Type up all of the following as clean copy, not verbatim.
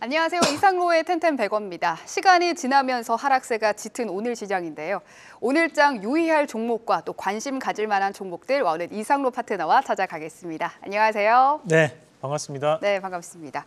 안녕하세요. 이상로의 텐텐백어입니다. 시간이 지나면서 하락세가 짙은 오늘 시장인데요. 오늘장 유의할 종목과 또 관심 가질 만한 종목들 오늘 이상로 파트너와 찾아가겠습니다. 안녕하세요. 네, 반갑습니다. 네, 반갑습니다.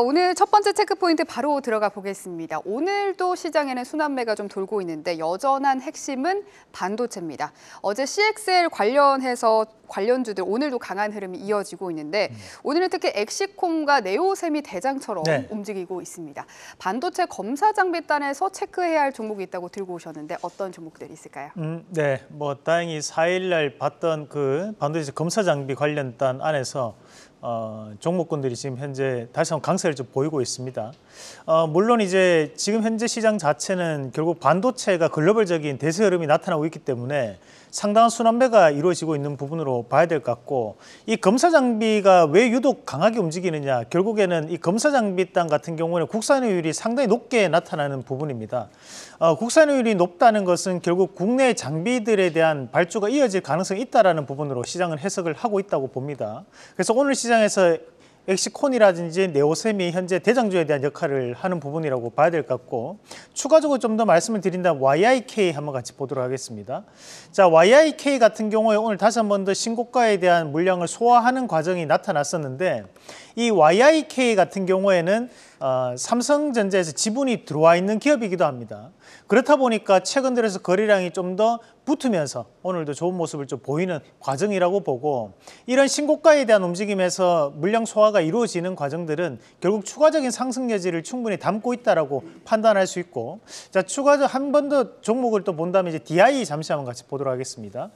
오늘 첫 번째 체크포인트 바로 들어가 보겠습니다. 오늘도 시장에는 순환매가 좀 돌고 있는데 여전한 핵심은 반도체입니다. 어제 CXL 관련해서 관련주들 오늘도 강한 흐름이 이어지고 있는데 오늘은 특히 엑시콤과 네오셈이 대장처럼 움직이고 있습니다. 반도체 검사 장비단에서 체크해야 할 종목이 있다고 들고 오셨는데 어떤 종목들이 있을까요? 네, 뭐 다행히 4일날 봤던 그 반도체 검사 장비 관련 단 안에서 종목군들이 지금 현재 다시 한번 강세를 좀 보이고 있습니다. 물론 이제 지금 현재 시장 자체는 결국 반도체가 글로벌적인 대세 흐름이 나타나고 있기 때문에 상당한 순환매가 이루어지고 있는 부분으로 봐야 될 것 같고, 이 검사 장비가 왜 유독 강하게 움직이느냐, 결국에는 이 검사 장비단 같은 경우는 국산화율이 상당히 높게 나타나는 부분입니다. 국산화율이 높다는 것은 결국 국내 장비들에 대한 발주가 이어질 가능성이 있다는 부분으로 시장은 해석을 하고 있다고 봅니다. 그래서 오늘 시장에서 엑시콘이라든지 네오셈이 현재 대장주에 대한 역할을 하는 부분이라고 봐야 될 것 같고, 추가적으로 좀 더 말씀을 드린다면 YIK 한번 같이 보도록 하겠습니다. 자, YIK 같은 경우에 오늘 다시 한번 더 신고가에 대한 물량을 소화하는 과정이 나타났었는데, 이 YIK 같은 경우에는 삼성전자에서 지분이 들어와 있는 기업이기도 합니다. 그렇다 보니까 최근 들어서 거래량이 좀 더 붙으면서 오늘도 좋은 모습을 좀 보이는 과정이라고 보고, 이런 신고가에 대한 움직임에서 물량 소화가 이루어지는 과정들은 결국 추가적인 상승 여지를 충분히 담고 있다라고 판단할 수 있고, 자, 추가적으로 한 번 더 종목을 또 본다면 이제 DI 잠시 한번 같이 보도록 하겠습니다.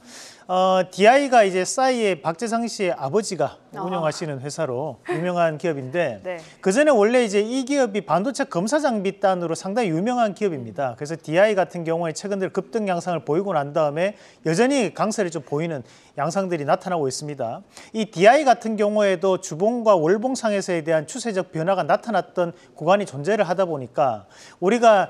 DI가 이제 싸이의 박재상 씨의 아버지가 운영하시는 회사로 유명한 기업인데, 그 전에 원래 이제 이 기업이 반도체 검사 장비단으로 상당히 유명한 기업입니다. 그래서 DI 같은 경우에 최근 들어 급등 양상을 보이고 난 다음에 여전히 강세를 좀 보이는 양상들이 나타나고 있습니다. 이 DI 같은 경우에도 주봉과 월봉상에서에 대한 추세적 변화가 나타났던 구간이 존재를 하다 보니까 우리가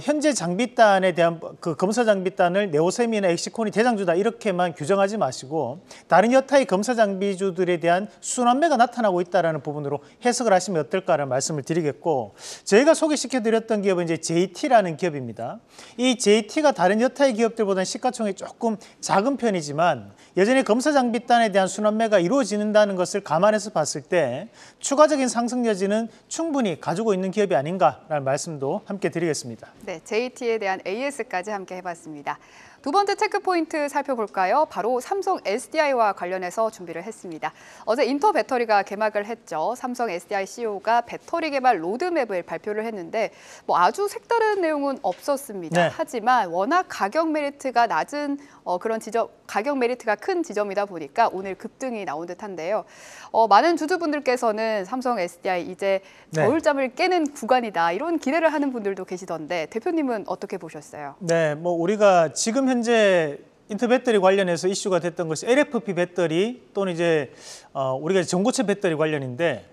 현재 장비단에 대한 그 검사 장비단을 네오셈이나 엑시콘이 대장주다 이렇게만 규정하지 마시고 다른 여타의 검사 장비주들에 대한 순환매가 나타나고 있다는 부분으로 해석을 하시면 어떨까라는 말씀을 드리겠고, 저희가 소개시켜드렸던 기업은 이제 JT라는 기업입니다. 이 JT가 다른 여타의 기업들보다는 시가총액이 조금 작은 편이지만 여전히 검사 장비단에 대한 순환매가 이루어진다는 것을 감안해서 봤을 때 추가적인 상승 여지는 충분히 가지고 있는 기업이 아닌가라는 말씀도 함께 드리겠습니다. 네, JT에 대한 AS까지 함께 해봤습니다. 두 번째 체크포인트 살펴볼까요? 바로 삼성 SDI와 관련해서 준비를 했습니다. 어제 인터 배터리가 개막을 했죠. 삼성 SDI CEO가 배터리 개발 로드맵을 발표를 했는데 아주 색다른 내용은 없었습니다. 하지만 워낙 가격 메리트가 낮은 그런 가격 메리트가 큰 지점이다 보니까 오늘 급등이 나온 듯한데요. 많은 주주분들께서는 삼성 SDI 이제 겨울잠을 깨는 구간이다 이런 기대를 하는 분들도 계시던데 대표님은 어떻게 보셨어요? 네, 뭐 우리가 지금 현재 인터 배터리 관련해서 이슈가 됐던 것이 LFP 배터리 또는 이제 우리가 전고체 배터리 관련인데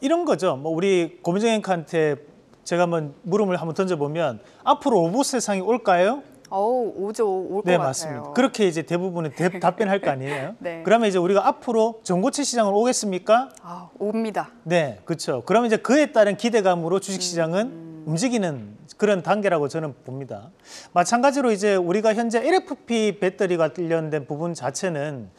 이런 거죠. 뭐 우리 고민정 앵커한테 제가 한번 물음을 한번 던져보면 앞으로 로봇 세상이 올까요? 오죠. 올 것 네, 같아요. 맞습니다. 그렇게 이제 대부분은 답변할 거 아니에요? 그러면 이제 우리가 앞으로 전고체 시장을 오겠습니까? 옵니다. 네, 그렇죠. 그러면 이제 그에 따른 기대감으로 주식시장은 움직이는 그런 단계라고 저는 봅니다. 마찬가지로 이제 우리가 현재 LFP 배터리 관련된 부분 자체는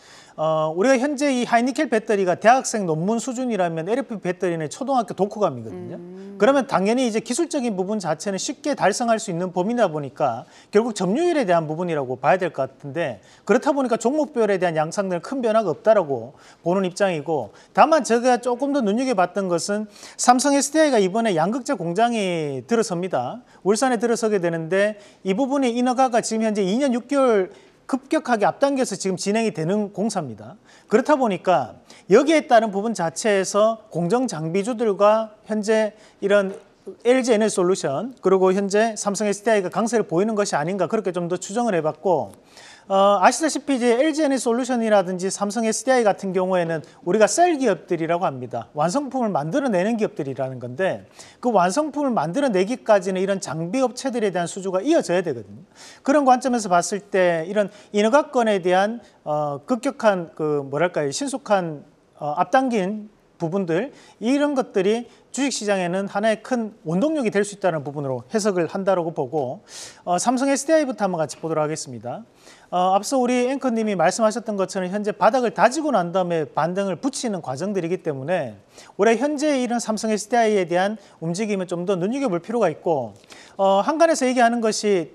우리가 현재 이 하이니켈 배터리가 대학생 논문 수준이라면 LFP 배터리는 초등학교 독후감이거든요. 그러면 당연히 이제 기술적인 부분 자체는 쉽게 달성할 수 있는 범위다 보니까 결국 점유율에 대한 부분이라고 봐야 될 것 같은데, 그렇다 보니까 종목별에 대한 양상들은 큰 변화가 없다라고 보는 입장이고, 다만 제가 조금 더 눈여겨봤던 것은 삼성 SDI가 이번에 양극재 공장이 들어섭니다. 울산에 들어서게 되는데 이 부분이 인허가가 지금 현재 2년 6개월 급격하게 앞당겨서 지금 진행이 되는 공사입니다. 그렇다 보니까 여기에 따른 부분 자체에서 공정 장비주들과 현재 이런 LG 에너지솔루션 그리고 현재 삼성 SDI가 강세를 보이는 것이 아닌가 그렇게 좀 더 추정을 해봤고, 아시다시피 이제 LG 에너지솔루션이라든지 삼성 SDI 같은 경우에는 우리가 셀 기업들이라고 합니다. 완성품을 만들어내는 기업들이라는 건데 그 완성품을 만들어내기까지는 이런 장비 업체들에 대한 수주가 이어져야 되거든요. 그런 관점에서 봤을 때 이런 인허가권에 대한 급격한 신속한 앞당긴 부분들 이런 것들이 주식시장에는 하나의 큰 원동력이 될 수 있다는 부분으로 해석을 한다고 보고 삼성 SDI부터 한번 같이 보도록 하겠습니다. 앞서 우리 앵커님이 말씀하셨던 것처럼 현재 바닥을 다지고 난 다음에 반등을 붙이는 과정들이기 때문에 올해 현재 이런 삼성 SDI에 대한 움직임을 좀 더 눈여겨볼 필요가 있고 한간에서 얘기하는 것이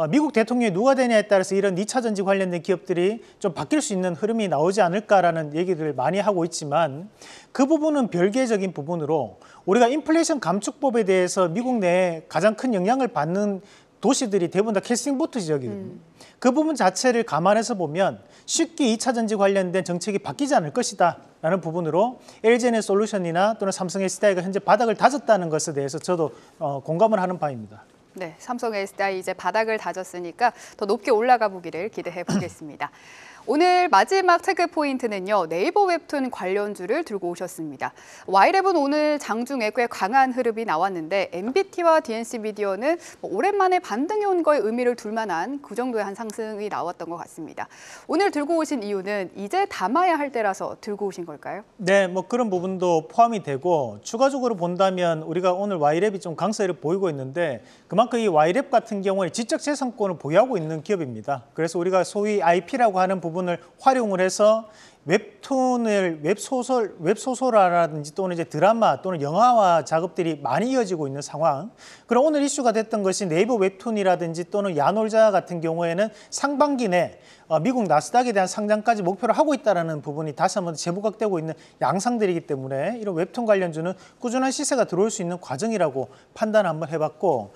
미국 대통령이 누가 되냐에 따라서 이런 2차 전지 관련된 기업들이 좀 바뀔 수 있는 흐름이 나오지 않을까라는 얘기들을 많이 하고 있지만 그 부분은 별개적인 부분으로 우리가 인플레이션 감축법에 대해서 미국 내에 가장 큰 영향을 받는 도시들이 대부분 다 캐스팅보트 지역이거든요. 그 부분 자체를 감안해서 보면 쉽게 2차 전지 관련된 정책이 바뀌지 않을 것이다 라는 부분으로 LG에너솔루션이나 또는 삼성 SDI가 현재 바닥을 다졌다는 것에 대해서 저도 공감을 하는 바입니다. 네, 삼성 SDI 이제 바닥을 다졌으니까 더 높게 올라가 보기를 기대해 보겠습니다. 오늘 마지막 체크 포인트는요. 네이버 웹툰 관련주를 들고 오셨습니다. Y랩은 오늘 장중에 꽤 강한 흐름이 나왔는데 MBT와 DNC 미디어는 오랜만에 반등이 온 거에 의미를 둘 만한 그 정도의 한 상승이 나왔던 것 같습니다. 오늘 들고 오신 이유는 이제 담아야 할 때라서 들고 오신 걸까요? 네, 뭐 그런 부분도 포함이 되고 추가적으로 본다면 우리가 오늘 Y랩이 좀 강세를 보이고 있는데 그만큼 이 Y랩 같은 경우에 지적재산권을 보유하고 있는 기업입니다. 그래서 우리가 소위 IP라고 하는 부분을 활용을 해서 웹툰을 웹소설화라든지 또는 이제 드라마 또는 영화화 작업들이 많이 이어지고 있는 상황. 그럼 오늘 이슈가 됐던 것이 네이버 웹툰이라든지 또는 야놀자 같은 경우에는 상반기 내 미국 나스닥에 대한 상장까지 목표를 하고 있다는 부분이 다시 한번 재부각되고 있는 양상들이기 때문에 이런 웹툰 관련주는 꾸준한 시세가 들어올 수 있는 과정이라고 판단 한번 해봤고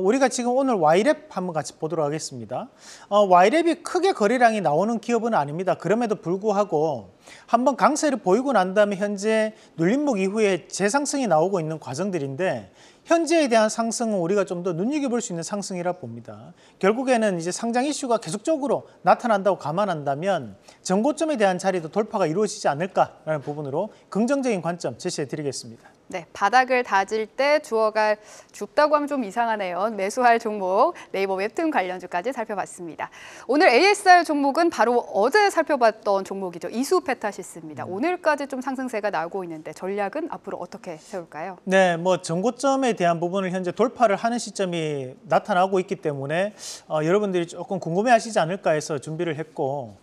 우리가 지금 오늘 Y랩 한번 같이 보도록 하겠습니다. Y랩이 크게 거래량이 나오는 기업은 아닙니다. 그럼에도 불구하고 한번 강세를 보이고 난 다음에 현재 눌림목 이후에 재상승이 나오고 있는 과정들인데 현재에 대한 상승은 우리가 좀 더 눈여겨볼 수 있는 상승이라 봅니다. 결국에는 이제 상장 이슈가 계속적으로 나타난다고 감안한다면 전고점에 대한 자리도 돌파가 이루어지지 않을까라는 부분으로 긍정적인 관점 제시해 드리겠습니다. 네, 바닥을 다질 때 주어가 줍다고 하면 좀 이상하네요. 매수할 종목 네이버 웹툰 관련주까지 살펴봤습니다. 오늘 ASR 종목은 바로 어제 살펴봤던 종목이죠. 이수페타시스입니다. 오늘까지 좀 상승세가 나오고 있는데 전략은 앞으로 어떻게 세울까요? 네, 뭐 전고점에 대한 부분을 현재 돌파를 하는 시점이 나타나고 있기 때문에 여러분들이 조금 궁금해하시지 않을까 해서 준비를 했고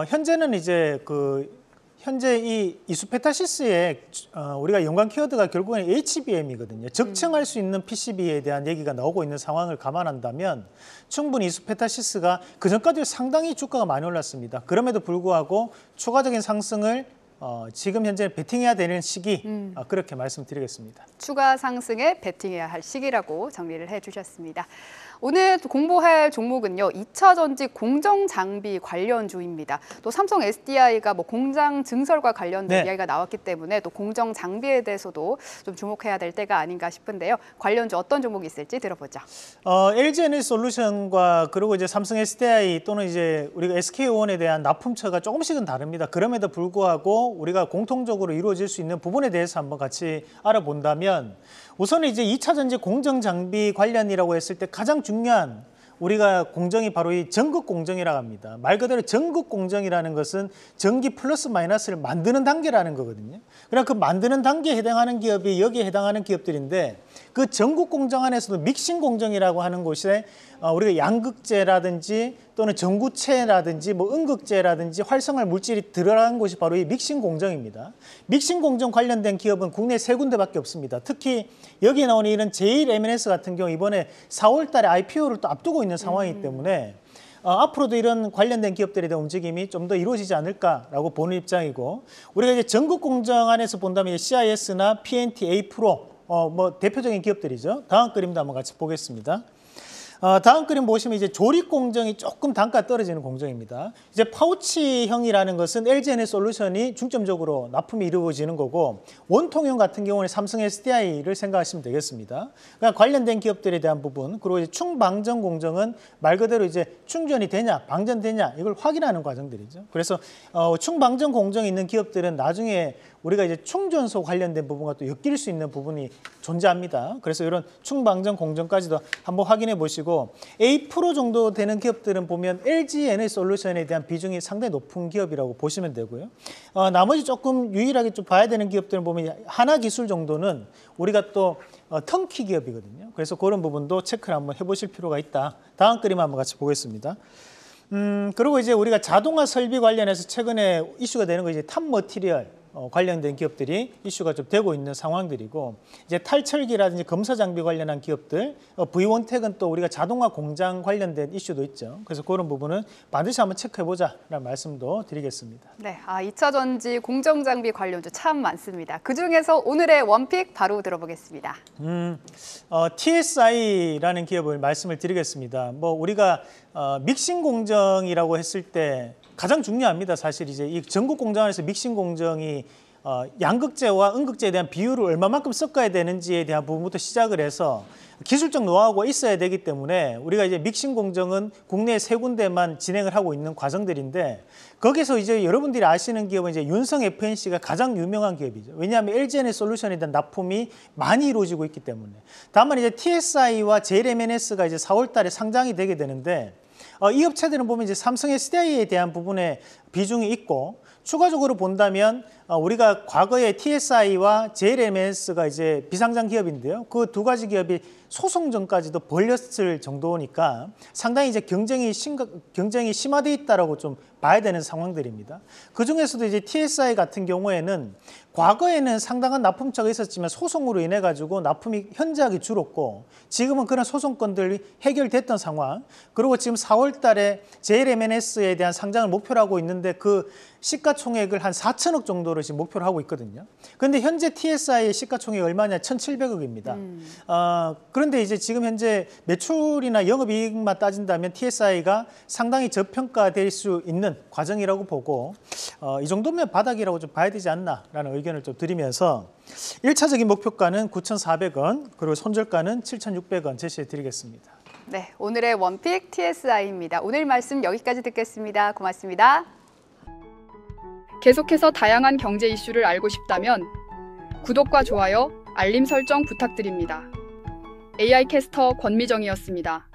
현재는 이제 현재 이 이수페타시스의 우리가 연관 키워드가 결국은 HBM이거든요. 적층할 수 있는 PCB에 대한 얘기가 나오고 있는 상황을 감안한다면 충분히 이수페타시스가 그전까지 상당히 주가가 많이 올랐습니다. 그럼에도 불구하고 추가적인 상승을 지금 현재 베팅해야 되는 시기 그렇게 말씀드리겠습니다. 추가 상승에 베팅해야 할 시기라고 정리를 해주셨습니다. 오늘 공부할 종목은요. 2차 전지 공정 장비 관련주입니다. 또 삼성 SDI가 뭐 공장 증설과 관련된 이야기가 나왔기 때문에 또 공정 장비에 대해서도 좀 주목해야 될 때가 아닌가 싶은데요. 관련주 어떤 종목이 있을지 들어보죠. LG에너솔루션과 그리고 이제 삼성 SDI 또는 이제 우리가 SK온에 대한 납품처가 조금씩은 다릅니다. 그럼에도 불구하고 우리가 공통적으로 이루어질 수 있는 부분에 대해서 한번 같이 알아본다면 우선 이제 2차 전지 공정 장비 관련이라고 했을 때 가장 중요한 우리가 공정이 바로 이 전극 공정이라고 합니다. 말 그대로 전극 공정이라는 것은 전기 플러스 마이너스를 만드는 단계라는 거거든요. 그러니까 그 만드는 단계에 해당하는 기업이 여기에 해당하는 기업들인데 그 전극 공정 안에서도 믹싱 공정이라고 하는 곳에 우리가 양극재라든지 또는 전구체라든지 뭐 음극재라든지 활성화 물질이 들어간 곳이 바로 이 믹싱 공정입니다. 믹싱 공정 관련된 기업은 국내 3군데밖에 없습니다. 특히 여기에 나오는 이런 제일MNS 같은 경우 이번에 4월 달에 IPO를 또 앞두고 있는 상황이기 때문에 앞으로도 이런 관련된 기업들에 대한 움직임이 좀 더 이루어지지 않을까라고 보는 입장이고 우리가 이제 전극 공정 안에서 본다면 CIS나 PNT, A-Pro 뭐 대표적인 기업들이죠. 다음 그림도 한번 같이 보겠습니다. 다음 그림 보시면 이제 조립 공정이 조금 단가 떨어지는 공정입니다. 이제 파우치형이라는 것은 LG에너솔루션이 중점적으로 납품이 이루어지는 거고 원통형 같은 경우는 삼성 SDI를 생각하시면 되겠습니다. 그러니까 관련된 기업들에 대한 부분 그리고 이제 충방전 공정은 말 그대로 이제 충전이 되냐 방전되냐 이걸 확인하는 과정들이죠. 그래서 충방전 공정이 있는 기업들은 나중에 우리가 이제 충전소 관련된 부분과 또 엮일 수 있는 부분이 존재합니다. 그래서 이런 충방전 공정까지도 한번 확인해 보시고 A 프로 정도 되는 기업들은 보면 LG 에너지솔루션에 대한 비중이 상당히 높은 기업이라고 보시면 되고요. 나머지 조금 유일하게 좀 봐야 되는 기업들은 보면 하나기술 정도는 우리가 또 턴키 기업이거든요. 그래서 그런 부분도 체크를 한번 해보실 필요가 있다. 다음 그림 한번 같이 보겠습니다. 그리고 이제 우리가 자동화 설비 관련해서 최근에 이슈가 되는 거 이제 탑 머티리얼 관련된 기업들이 이슈가 좀 되고 있는 상황들이고 이제 탈철기라든지 검사 장비 관련한 기업들, V원택은 또 우리가 자동화 공장 관련된 이슈도 있죠. 그래서 그런 부분은 반드시 한번 체크해보자라는 말씀도 드리겠습니다. 네, 2차 전지 공정 장비 관련주 참 많습니다. 그 중에서 오늘의 원픽 바로 들어보겠습니다. TSI라는 기업을 말씀을 드리겠습니다. 뭐 우리가 믹싱 공정이라고 했을 때 가장 중요합니다. 사실 이제 이 전국 공정 안에서 믹싱 공정이 양극재와 음극재에 대한 비율을 얼마만큼 섞어야 되는지에 대한 부분부터 시작을 해서 기술적 노하우가 있어야 되기 때문에 우리가 이제 믹싱 공정은 국내 3군데만 진행을 하고 있는 과정들인데 거기서 이제 여러분들이 아시는 기업은 이제 윤성 FNC가 가장 유명한 기업이죠. 왜냐하면 LG에너지솔루션에 대한 납품이 많이 이루어지고 있기 때문에. 다만 이제 TSI와 JLMNS가 이제 4월 달에 상장이 되게 되는데 이 업체들은 보면 이제 삼성 SDI에 대한 부분에 비중이 있고 추가적으로 본다면 우리가 과거에 TSI와 JLMNS가 이제 비상장 기업인데요. 그 두 가지 기업이 소송전까지도 벌렸을 정도니까 상당히 이제 경쟁이 심화되어 있다라고 좀 봐야 되는 상황들입니다. 그 중에서도 이제 TSI 같은 경우에는 과거에는 상당한 납품처가 있었지만 소송으로 인해 가지고 납품이 현저하게 줄었고 지금은 그런 소송건들이 해결됐던 상황. 그리고 지금 4월 달에 JLMNS에 대한 상장을 목표로 하고 있는데 그 시가총액을 한 4천억 정도로 지금 목표로 하고 있거든요. 그런데 현재 TSI의 시가총액이 얼마냐? 1,700억입니다. 그런데 이제 지금 현재 매출이나 영업이익만 따진다면 TSI가 상당히 저평가될 수 있는 과정이라고 보고 이 정도면 바닥이라고 좀 봐야 되지 않나라는 의견을 좀 드리면서 1차적인 목표가는 9,400원 그리고 손절가는 7,600원 제시해 드리겠습니다. 네, 오늘의 원픽 TSI입니다. 오늘 말씀 여기까지 듣겠습니다. 고맙습니다. 계속해서 다양한 경제 이슈를 알고 싶다면 구독과 좋아요, 알림 설정 부탁드립니다. AI 캐스터 권미정이었습니다.